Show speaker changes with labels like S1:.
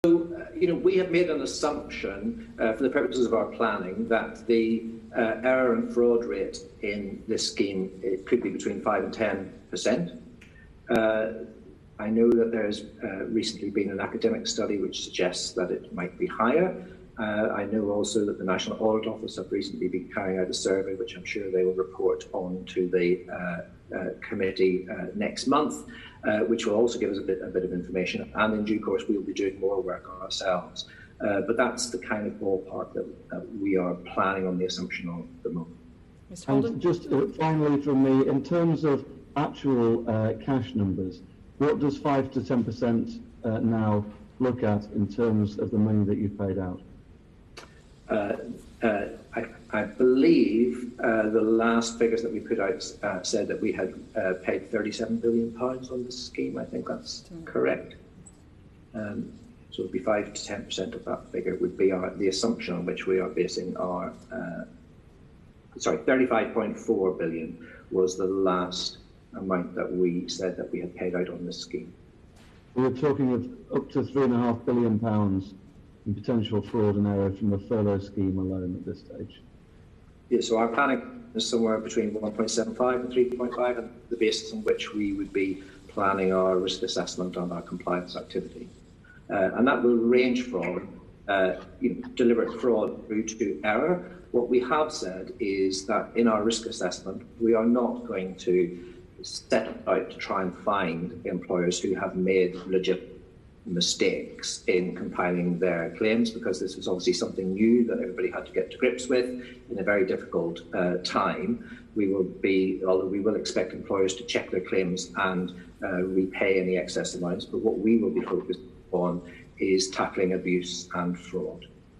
S1: We have made an assumption for the purposes of our planning that the error and fraud rate in this scheme could be between 5 and 10%. I know that there's recently been an academic study which suggests that it might be higher. I know also that the National Audit Office have recently been carrying out a survey, which I'm sure they will report on to the committee next month, which will also give us a bit of information. And in due course, we'll be doing more work ourselves. But that's the kind of ballpark that we are planning on the assumption of at the moment.
S2: Mr. Holden?
S3: And just finally from me, in terms of actual cash numbers, what does 5 to 10% now look at in terms of the money that you've paid out?
S1: I believe the last figures that we put out said that we had paid £37 billion on this scheme. I think that's correct. So it would be 5 to 10% of that figure would be the assumption on which we are basing our. 35.4 billion was the last amount that we said that we had paid out on this scheme.
S3: We're talking of up to £3.5 billion in potential fraud and error from the furlough scheme alone at this stage.
S1: Yeah, so our planning is somewhere between 1.75 and 3.5, and the basis on which we would be planning our risk assessment and our compliance activity. And that will range from deliberate fraud through to error. What we have said is that in our risk assessment, we are not going to set out to try and find employers who have made legitimate mistakes in compiling their claims, because this was obviously something new that everybody had to get to grips with in a very difficult time. Although we will expect employers to check their claims and repay any excess amounts, but what we will be focused on is tackling abuse and fraud.